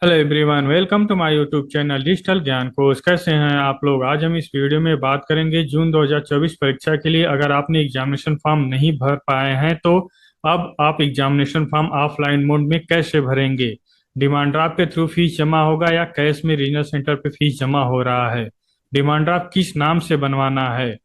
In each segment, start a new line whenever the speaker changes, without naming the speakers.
Hello everyone, welcome to my YouTube channel digital Gyan Kosh. कैसे हैं आप लोग? आज हम इस वीडियो में बात करेंगे जून 2024 परीक्षा के लिए। अगर आपने एग्जामिनेशन फॉर्म नहीं भर पाए हैं तो अब आप एग्जामिनेशन फॉर्म ऑफलाइन मोड में कैसे भरेंगे? डिमांड ड्राफ्ट के थ्रू फीस जमा होगा या कैश में रीजनल सेंटर पे फीस जमा हो रहा है? डिमांड ड्राफ्ट किस नाम से बनवाना है?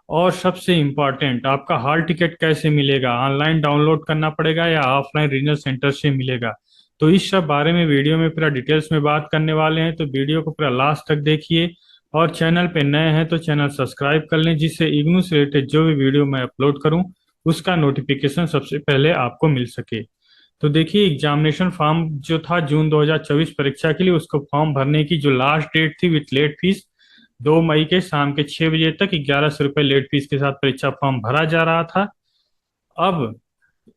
और सबसे इम्पोर्टेंट, आपका हॉल टिकट कैसे मिलेगा? ऑनलाइन डाउनलोड करना पड़ेगा या ऑफलाइन रीजनल सेंटर से मिलेगा? तो इस सब बारे में वीडियो में पूरा डिटेल्स में बात करने वाले हैं, तो वीडियो को पूरा लास्ट तक देखिए। और चैनल पे नए हैं तो चैनल सब्सक्राइब कर लें, जिससे इग्नू से रिलेटेड जो भी वीडियो मैं अपलोड करूं उसका नोटिफिकेशन सबसे पहले आपको मिल सके। तो देखिए, एग्जामिनेशन फॉर्म जो था जून 2024 परीक्षा के लिए, उसको फॉर्म भरने की जो लास्ट डेट थी विथ लेट फीस, 2 मई के शाम के 6 बजे तक 1100 रुपये लेट फीस के साथ परीक्षा फॉर्म भरा जा रहा था। अब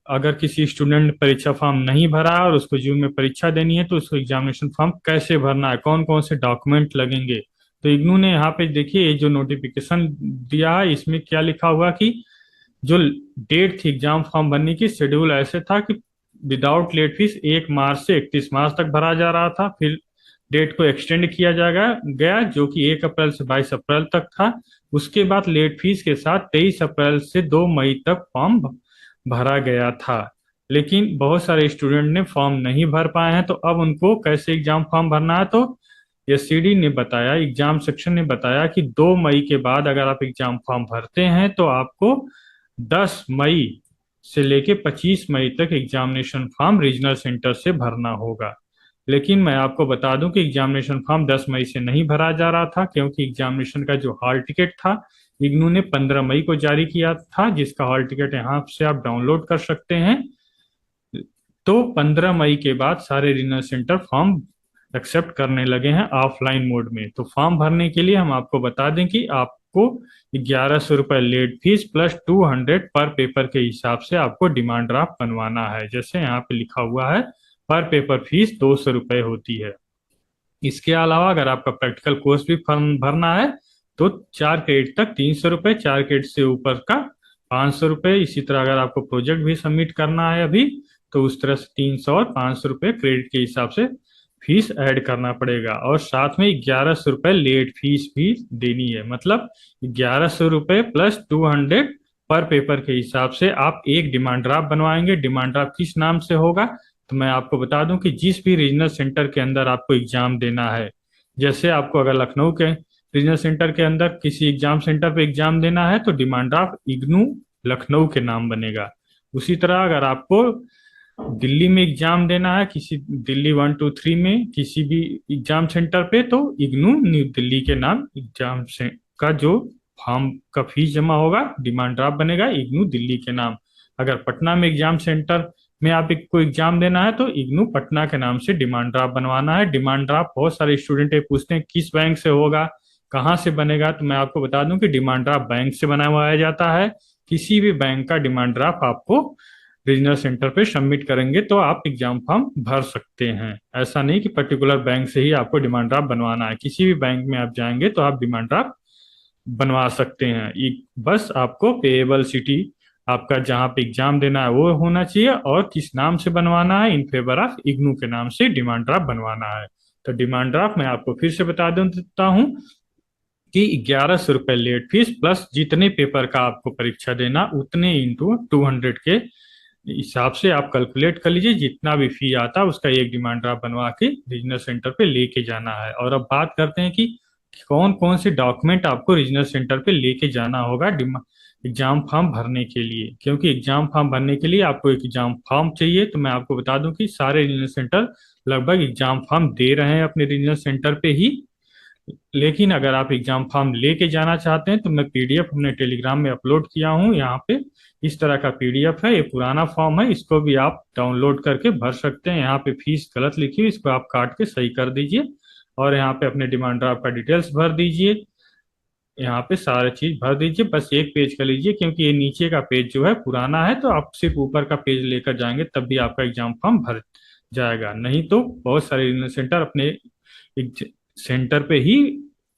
अगर किसी स्टूडेंट ने परीक्षा फॉर्म नहीं भरा और उसको जून में परीक्षा देनी है तो उसको एग्जामिनेशन फॉर्म कैसे भरना है, कौन कौन से डॉक्यूमेंट लगेंगे? तो इग्नू ने यहाँ पे देखिए, ये जो नोटिफिकेशन दिया है इसमें क्या लिखा हुआ कि जो डेट थी एग्जाम फॉर्म भरने की, शेड्यूल ऐसे था कि विदाउट लेट फीस 1 मार्च से 31 मार्च तक भरा जा रहा था। फिर डेट को एक्सटेंड किया जाएगा गया, जो कि 1 अप्रैल से 22 अप्रैल तक था। उसके बाद लेट फीस के साथ 23 अप्रैल से 2 मई तक फॉर्म भरा गया था। लेकिन बहुत सारे स्टूडेंट ने फॉर्म नहीं भर पाए हैं, तो अब उनको कैसे एग्जाम फॉर्म भरना है? तो एससीडी ने बताया, एग्जाम सेक्शन ने बताया कि 2 मई के बाद अगर आप एग्जाम फॉर्म भरते हैं तो आपको 10 मई से लेके 25 मई तक एग्जामिनेशन फॉर्म रीजनल सेंटर से भरना होगा। लेकिन मैं आपको बता दूं कि एग्जामिनेशन फॉर्म 10 मई से नहीं भरा जा रहा था, क्योंकि एग्जामिनेशन का जो हॉल टिकट था इग्नू ने 15 मई को जारी किया था, जिसका हॉल टिकट यहाँ से आप डाउनलोड कर सकते हैं। तो 15 मई के बाद सारे रीजनल सेंटर फॉर्म एक्सेप्ट करने लगे हैं ऑफलाइन मोड में। तो फॉर्म भरने के लिए हम आपको बता दें कि आपको 1100 रुपये लेट फीस प्लस 200 पर पेपर के हिसाब से आपको डिमांड ड्राफ्ट बनवाना है। जैसे यहाँ पे लिखा हुआ है, पर पेपर फीस 200 रुपये होती है। इसके अलावा अगर आपका प्रैक्टिकल कोर्स भी फॉर्म भरना है तो 4 क्रेडिट तक 300 रुपये, 4 क्रेडिट से ऊपर का 500 रुपये। इसी तरह अगर आपको प्रोजेक्ट भी सबमिट करना है अभी, तो उस तरह से 300 और 500 रुपये क्रेडिट के हिसाब से फीस ऐड करना पड़ेगा। और साथ में 1100 रुपये लेट फीस भी देनी है। मतलब 1100 रुपये प्लस 200 पर पेपर के हिसाब से आप एक डिमांड ड्राफ्ट बनवाएंगे। डिमांड ड्राफ्ट किस नाम से होगा? तो मैं आपको बता दूं कि जिस भी रीजनल सेंटर के अंदर आपको एग्जाम देना है, जैसे आपको अगर लखनऊ के रीजनल सेंटर के अंदर किसी एग्जाम सेंटर पे एग्जाम देना है तो डिमांड ड्राफ्ट इग्नू लखनऊ के नाम बनेगा। उसी तरह अगर आपको दिल्ली में एग्जाम देना है, किसी दिल्ली 1 2 3 में किसी भी एग्जाम सेंटर पे, तो इग्नू न्यू दिल्ली के नाम एग्जाम से का जो फॉर्म का फीस जमा होगा, डिमांड ड्राफ्ट बनेगा इग्नू दिल्ली के नाम। अगर पटना में एग्जाम सेंटर में आप एक को एग्जाम देना है तो इग्नू पटना के नाम से डिमांड ड्राफ्ट बनवाना है। डिमांड ड्राफ्ट बहुत सारे स्टूडेंट ये पूछते हैं किस बैंक से होगा, कहाँ से बनेगा? तो मैं आपको बता दूं कि डिमांड ड्राफ्ट बैंक से बनवाया जाता है। किसी भी बैंक का डिमांड ड्राफ्ट आपको रीजनल सेंटर पे सबमिट करेंगे तो आप एग्जाम फॉर्म भर सकते हैं। ऐसा नहीं कि पर्टिकुलर बैंक से ही आपको डिमांड ड्राफ्ट बनवाना है, किसी भी बैंक में आप जाएंगे तो आप डिमांड ड्राफ्ट बनवा सकते हैं। बस आपको पेएबल सिटी आपका जहाँ पे एग्जाम देना है वो होना चाहिए, और किस नाम से बनवाना है, इन फेवर ऑफ इग्नू के नाम से डिमांड ड्राफ्ट बनवाना है। तो डिमांड ड्राफ्ट मैं आपको फिर से बता देता हूँ कि 1100 रुपये लेट फीस प्लस जितने पेपर का आपको परीक्षा देना उतने इंटू 200 के हिसाब से आप कैलकुलेट कर लीजिए। जितना भी फी आता है उसका एक डिमांड ड्राफ्ट बनवा के रीजनल सेंटर पे लेके जाना है। और अब बात करते हैं कि कौन कौन से डॉक्यूमेंट आपको रीजनल सेंटर पे लेके जाना होगा एग्जाम फॉर्म भरने के लिए। क्योंकि एग्जाम फॉर्म भरने के लिए आपको एक एग्जाम फॉर्म चाहिए। तो मैं आपको बता दूं कि सारे रीजनल सेंटर लगभग एग्जाम फॉर्म दे रहे हैं अपने रीजनल सेंटर पे ही। लेकिन अगर आप एग्जाम फॉर्म लेके जाना चाहते हैं तो मैं पीडीएफ अपने टेलीग्राम में अपलोड किया हूँ। यहाँ पे इस तरह का पीडीएफ है, ये पुराना फॉर्म है, इसको भी आप डाउनलोड करके भर सकते हैं। यहाँ पे फीस गलत लिखी हुई, इसको आप काट के सही कर दीजिए और यहाँ पे अपने डिमांड ड्राफ्ट का डिटेल्स भर दीजिए। यहाँ पे सारा चीज भर दीजिए, बस एक पेज का लीजिए क्योंकि ये नीचे का पेज जो है पुराना है, तो आप सिर्फ ऊपर का पेज लेकर जाएंगे तब भी आपका एग्जाम फॉर्म भर जाएगा। नहीं तो बहुत सारे रीजनल सेंटर अपने सेंटर पे ही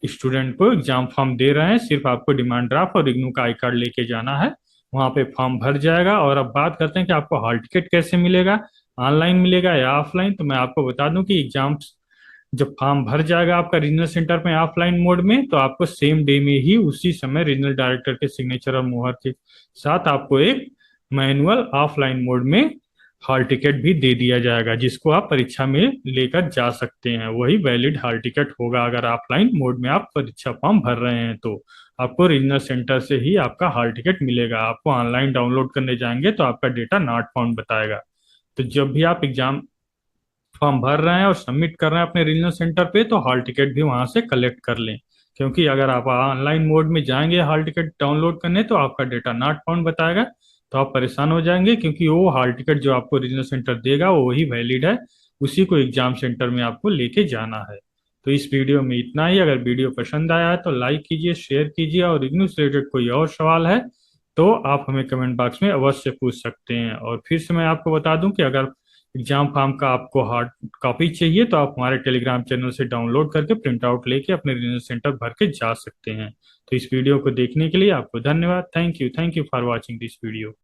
स्टूडेंट को एग्जाम फॉर्म दे रहे हैं। सिर्फ आपको डिमांड ड्राफ्ट और इग्नू का आई कार्ड लेके जाना है, वहाँ पे फॉर्म भर जाएगा। और अब बात करते हैं कि आपको हॉल टिकट कैसे मिलेगा। ऑनलाइन मिलेगा या ऑफलाइन। तो मैं आपको बता दूं कि एग्जाम जब फॉर्म भर जाएगा आपका रीजनल सेंटर में ऑफलाइन मोड में, तो आपको सेम डे में ही उसी समय रीजनल डायरेक्टर के सिग्नेचर और मुहर के साथ आपको एक मैनुअल ऑफलाइन मोड में हॉल टिकट भी दे दिया जाएगा, जिसको आप परीक्षा में लेकर जा सकते हैं। वही वैलिड हॉल टिकट होगा अगर ऑफलाइन मोड में आप परीक्षा फॉर्म भर रहे हैं तो। आपको रीजनल सेंटर से ही आपका हॉल टिकट मिलेगा। आपको ऑनलाइन डाउनलोड करने जाएंगे तो आपका डेटा नॉट फाउंड बताएगा। तो जब भी आप एग्जाम फॉर्म भर रहे हैं और सबमिट कर रहे हैं अपने रीजनल सेंटर पे, तो हॉल टिकट भी वहां से कलेक्ट कर लें। क्योंकि अगर आप ऑनलाइन मोड में जाएंगे हॉल टिकट डाउनलोड करने, तो आपका डेटा नॉट फाउंड बताएगा, तो आप परेशान हो जाएंगे। क्योंकि वो हॉल टिकट जो आपको रीजनल सेंटर देगा वो वही वैलिड है, उसी को एग्जाम सेंटर में आपको लेके जाना है। तो इस वीडियो में इतना ही। अगर वीडियो पसंद आया है तो लाइक कीजिए, शेयर कीजिए, और इग्नू से रिलेटेड कोई और सवाल है तो आप हमें कमेंट बॉक्स में अवश्य पूछ सकते हैं। और फिर से मैं आपको बता दूं कि अगर एग्जाम फॉर्म का आपको हार्ड कॉपी चाहिए तो आप हमारे टेलीग्राम चैनल से डाउनलोड करके प्रिंट आउट लेके अपने रीजनल सेंटर भर के जा सकते हैं। तो इस वीडियो को देखने के लिए आपको धन्यवाद। Thank you for watching this video.